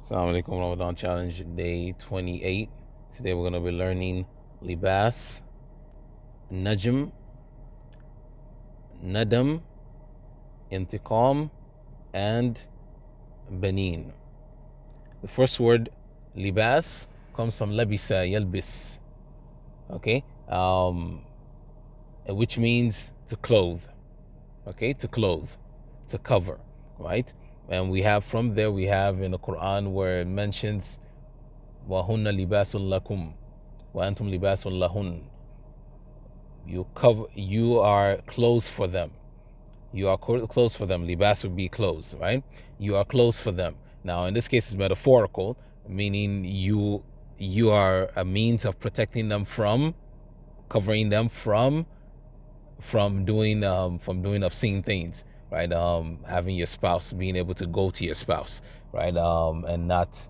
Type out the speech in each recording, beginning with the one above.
Assalamu alaikum Ramadan challenge day 28. Today we're going to be learning libas, najm, nadam, intiqam, and banin. The first word libas comes from labisa yalbis, okay, which means to clothe, okay, to clothe, to cover, right? And we have from there, we have in the Quran where it mentions وَهُنَّ لِبَاسٌ لَكُمْ وَأَنْتُمْ لِبَاسٌ لَهُنْ. You are clothes for them. You are clothes for them. Libas would be clothes, right? You are clothes for them. Now, in this case, it's metaphorical, meaning you are a means of protecting them from, covering them from doing obscene things, right? Having your spouse, being able to go to your spouse, right? And not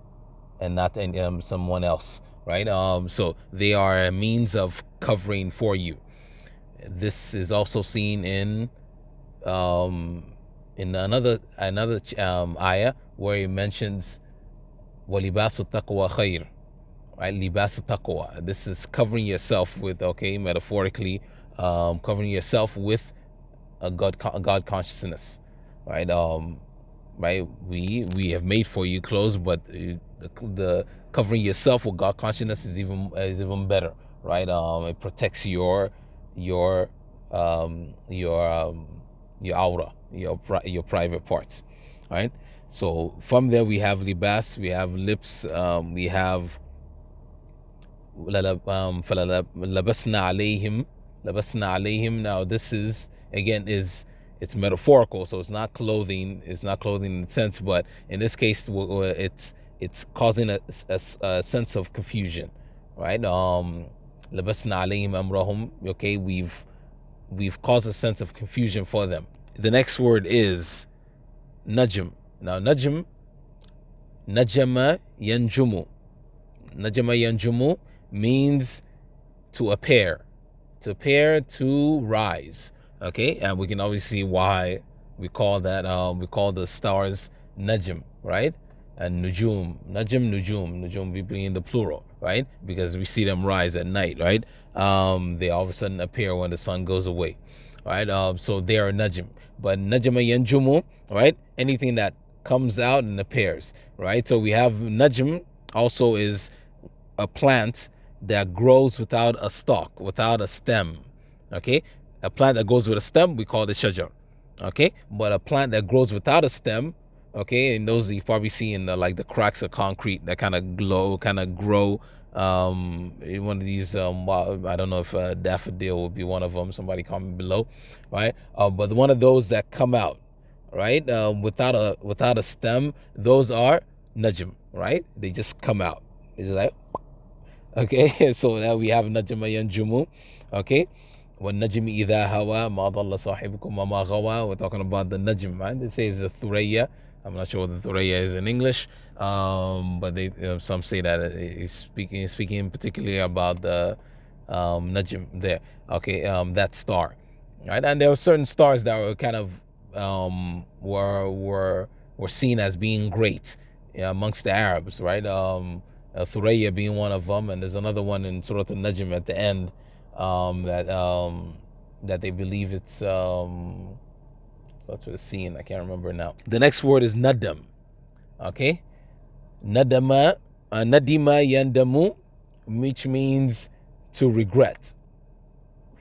someone else, right? So they are a means of covering for you. This is also seen in another ayah where he mentions walibasu taqwa khair, right? Libasu taqwa. This is covering yourself with, okay, metaphorically, covering yourself with a God consciousness, right? Right. We have made for you clothes, but the covering yourself with God consciousness is even better, right? It protects your aura, your private parts, right? So from there we have libas, we have lips, we have labasna alayhim. Now this is again it's metaphorical, so it's not clothing. It's not clothing in the sense, but in this case, it's causing a sense of confusion, right? Labasna alayhim amrahum. Okay, we've caused a sense of confusion for them. The next word is najm. Now najma yanjumu. Najma yanjumu means to appear, to rise. Okay, and we can always see why we call that we call the stars najm, right? And nujum being the plural, right? Because we see them rise at night, right? They all of a sudden appear when the sun goes away, right? So they are najm. But najma yanjumu, right? Anything that comes out and appears, right? So we have najm also is a plant that grows without a stalk, without a stem. Okay, a plant that grows with a stem, we call it shajar. Okay, but a plant that grows without a stem, okay, and those you probably see in the cracks of concrete that kind of grow. In one of these, I don't know if daffodil would be one of them. Somebody comment below, right? But one of those that come out, right, without a stem, those are najm, right? They just come out. It's like, okay, so now we have najma yanjumu, okay? وَالنَّجْمِ إِذَا هَوَى مَا ضَلَّ صَاحِبُكُمْ وَمَا غَوَى. We're talking about the najm, right? They say it's a thuraya. I'm not sure what the thuraya is in English, but they some say that it's speaking particularly about the najm there. Okay, that star, right? And there were certain stars that were kind of were seen as being great, yeah, amongst the Arabs, right? Thuraya being one of them, and there's another one in Surah Al-Najm at the end that they believe it's starts with a C, and I can't remember now. The next word is nadam. Okay, nadima yandamu, which means to regret.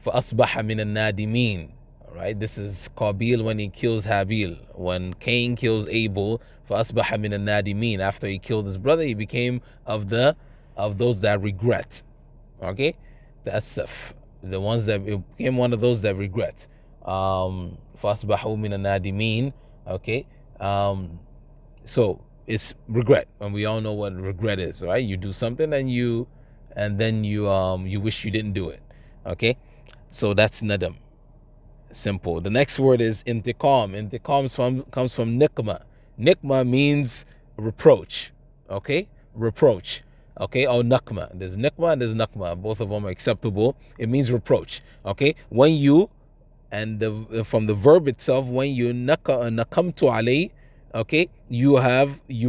فَأَصْبَحَ مِنَ النَّادِمِينَ. Right, this is Qabil when he kills Habil. When Cain kills Abel, فَأَصْبَحَ مِنَ النَّادِمِينَ. After he killed his brother, he became of those that regret. Okay, the asaf, the ones that became one of those that regret. فَأَصْبَحُوا مِنَ النَّادِمِينَ. Okay, so it's regret, and we all know what regret is, right? You do something and then you wish you didn't do it. Okay, so that's nadam. Simple. The next word is intiqam. Intiqam comes from nikma. Nikma means reproach. Okay, reproach. Okay, or nakma. There's nikma and there's nakma. Both of them are acceptable. It means reproach. Okay, when you, and from the verb itself, when you nakamtu alay, okay, you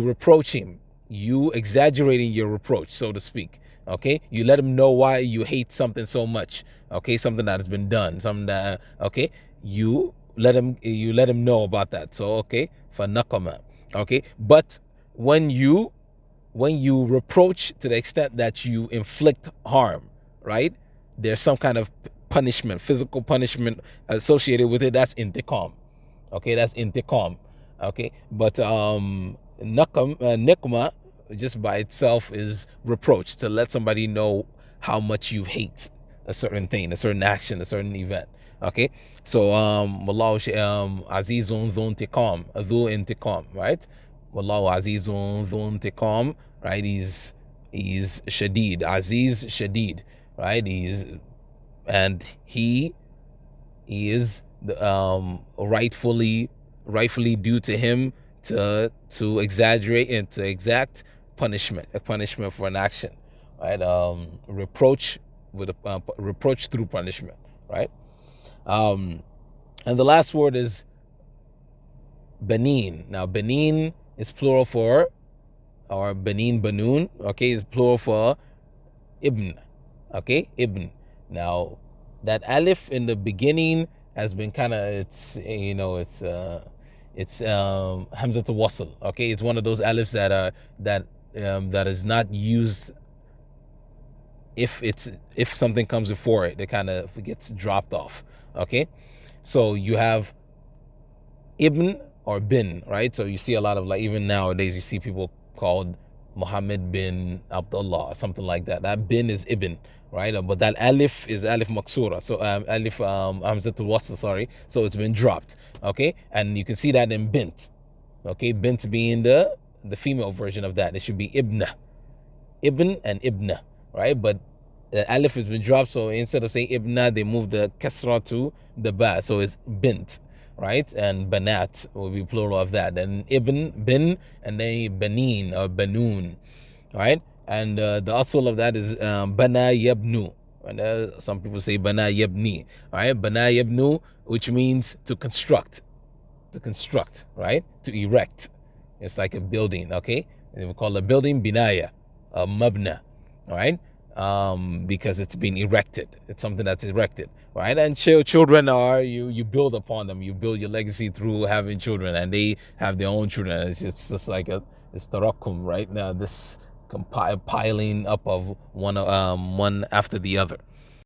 reproach him. you exaggerating your reproach, so to speak. Okay, you let him know why you hate something so much. Okay, something that has been done, something that okay, you let him know about that. So okay, for nakama. Okay, but when you reproach to the extent that you inflict harm, right? There's some kind of punishment, physical punishment associated with it. That's intiqam. Okay, that's intiqam. Okay, but nikma just by itself is reproach, to let somebody know how much you hate a certain thing, a certain action, a certain event. Okay, so wallahu azizun dhu intiqam, right? Wallahu azizun dhu intiqam, right? He's shadid, aziz shadid, right? He is rightfully due to him to exaggerate and to exact punishment, a punishment for an action, right? Reproach with reproach through punishment, right? And the last word is benin. Now benin is plural for, or benin banun, okay, is plural for ibn. Okay, ibn. Now that alif in the beginning has been kind of, it's hamzatul wasl. Okay, it's one of those alifs that is not used if something comes before it. It kind of gets dropped off. Okay, so you have ibn or bin, right? So you see a lot of, like, even nowadays you see people called Muhammad bin Abdullah or something like that. That bin is ibn, right? But that alif is alif maksura. So alif hamzatul wasl, sorry. So it's been dropped. Okay, and you can see that in bint. Okay, bint being the female version of that. It should be ibna, ibn and ibna, right? But the alif has been dropped, so instead of saying ibna, they move the kasra to the ba, so it's bint, right? And banat will be plural of that. Then ibn, bin, and then banin or banoon, right? And the asl of that is bana yabnu. And some people say bana yabni, right? Bana yabnu, which means to construct, right? To erect. It's like a building, okay? We call a building binaya, a mabna, all right? Because it's been erected. It's something that's erected, right? And children are, you build upon them. You build your legacy through having children, and they have their own children. It's just like it's tarakum, right? Now this piling up of one after the other.